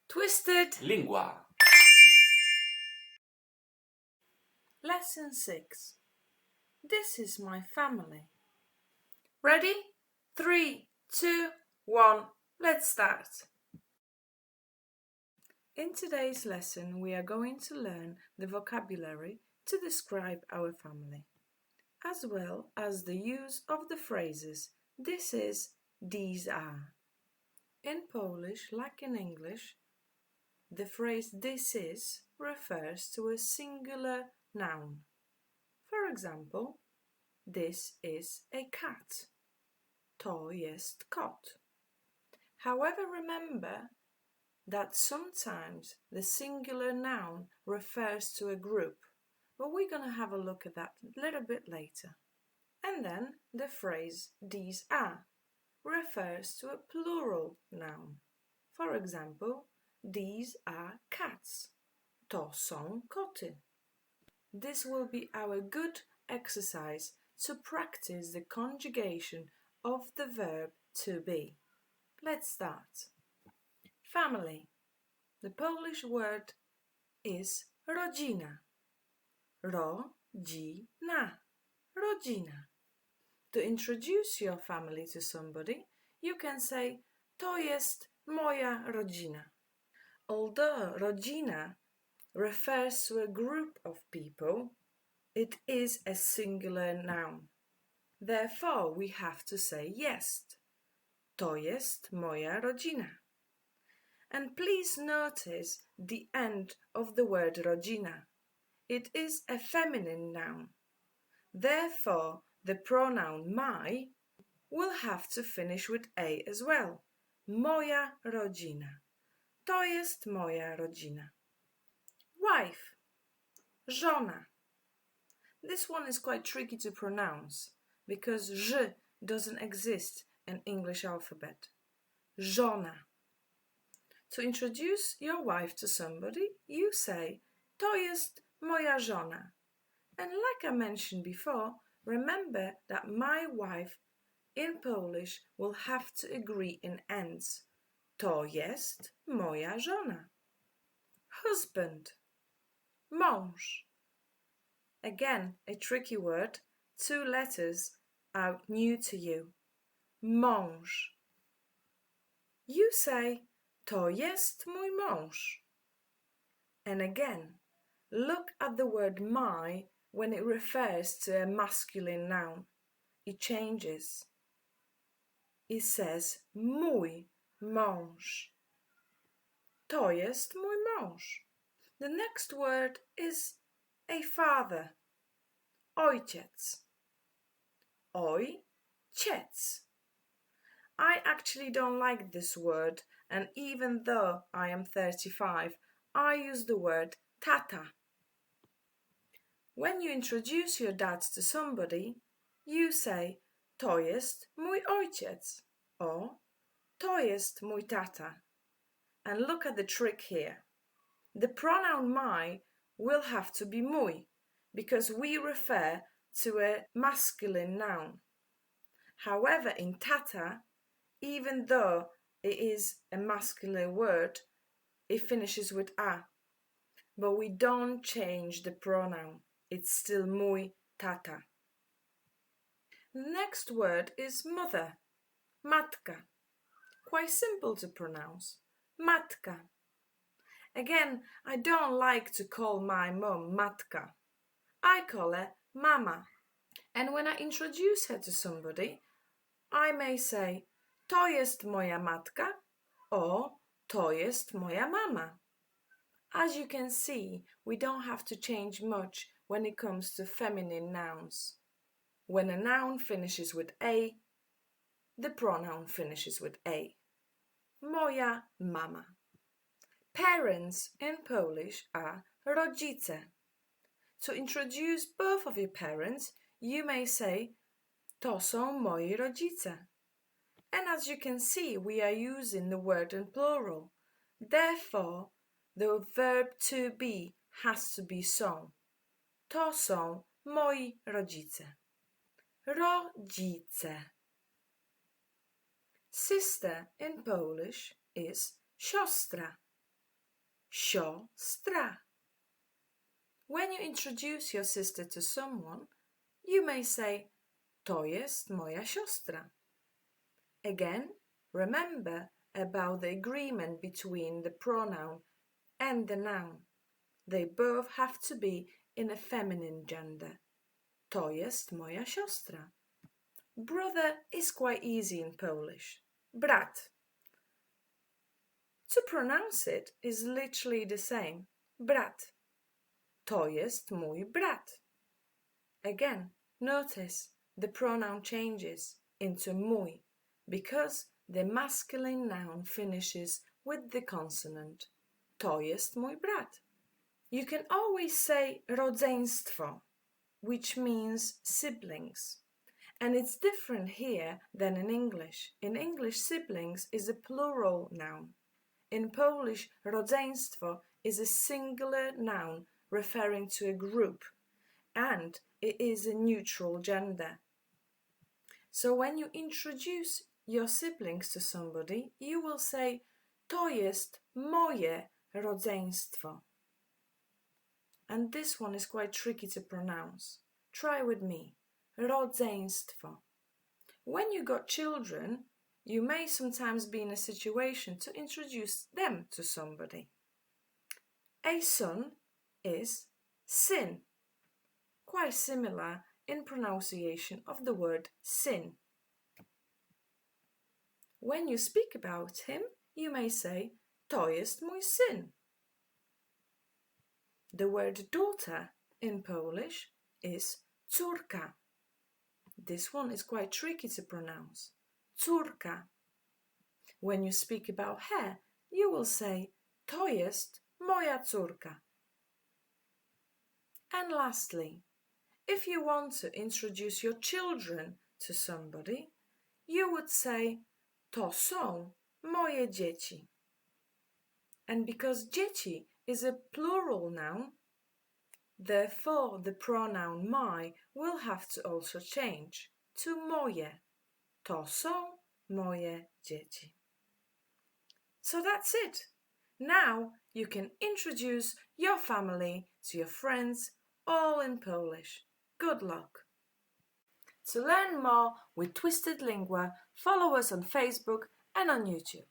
Twisted Lingua. Lesson 6. This is my family. Ready? 3, 2, 1, let's start. In today's lesson, we are going to learn the vocabulary to describe our family, as well as the use of the phrases this is, these are. In Polish, like in English, the phrase this is refers to a singular noun. For example, this is a cat. To jest kot. However, remember that sometimes the singular noun refers to a group, but we're going to have a look at that a little bit later. And then the phrase these are refers to a plural noun. For example, these are cats. To są koty. This will be our good exercise to practice the conjugation of the verb to be. Let's start. Family. The Polish word is rodzina. Rodzina. Rodzina. To introduce your family to somebody, you can say to jest moja rodzina. Although rodzina refers to a group of people, it is a singular noun. Therefore, we have to say jest. To jest moja rodzina. And please notice the end of the word rodzina. It is a feminine noun. Therefore, the pronoun my will have to finish with a as well. Moja rodzina. To jest moja rodzina. Wife. Żona. This one is quite tricky to pronounce because ż doesn't exist in English alphabet. Żona. To introduce your wife to somebody, you say to jest moja żona. And like I mentioned before, remember that my wife in Polish will have to agree in ends. To jest moja żona. Husband. Mąż. Again, a tricky word. 2 letters are new to you. Mąż. You say, to jest mój mąż. And again, look at the word my when it refers to a masculine noun. It changes. It says, mój mąż. To jest mój mąż. The next word is a father. Ojciec. Ojciec. I actually don't like this word, and even though I am 35, I use the word tata. When you introduce your dad to somebody, you say to jest mój ojciec or to jest mój tata. And look at the trick here. The pronoun my will have to be mój because we refer to a masculine noun. However, in tata, even though it is a masculine word, it finishes with a. But we don't change the pronoun. It's still mój tata. The next word is mother. Matka. Quite simple to pronounce. Matka. Again, I don't like to call my mum Matka. I call her Mama. And when I introduce her to somebody, I may say to jest moja matka or to jest moja mama. As you can see, we don't have to change much when it comes to feminine nouns. When a noun finishes with a, the pronoun finishes with a. Moja mama. Parents in Polish are rodzice. To introduce both of your parents, you may say to są moi rodzice. And as you can see, we are using the word in plural. Therefore, the verb to be has to be są. To są moi rodzice. Rodzice. Sister in Polish is siostra. siostra. When you introduce your sister to someone, you may say, to jest moja siostra. Again, remember about the agreement between the pronoun and the noun. They both have to be in a feminine gender. To jest moja siostra. Brother is quite easy in Polish. Brat. To pronounce it is literally the same. Brat. To jest mój brat. Again, notice the pronoun changes into mój because the masculine noun finishes with the consonant. To jest mój brat. You can always say rodzeństwo, which means siblings. And it's different here than in English. In English, siblings is a plural noun. In Polish, rodzeństwo is a singular noun referring to a group, and it is a neutral gender. So when you introduce your siblings to somebody, you will say, to jest moje rodzeństwo. And this one is quite tricky to pronounce. Try with me. Rodzeństwo. When you got children, you may sometimes be in a situation to introduce them to somebody. A son is syn. Quite similar in pronunciation of the word syn. When you speak about him, you may say, to jest mój syn. The word daughter in Polish is córka. This one is quite tricky to pronounce. Córka. When you speak about her, you will say, to jest moja córka. And lastly, if you want to introduce your children to somebody, you would say, to są moje dzieci. And because dzieci is a plural noun, therefore the pronoun my will have to also change to moje. To są moje dzieci. So that's it. Now you can introduce your family to your friends, all in Polish. Good luck. To learn more with Twisted Lingua, follow us on Facebook and on YouTube.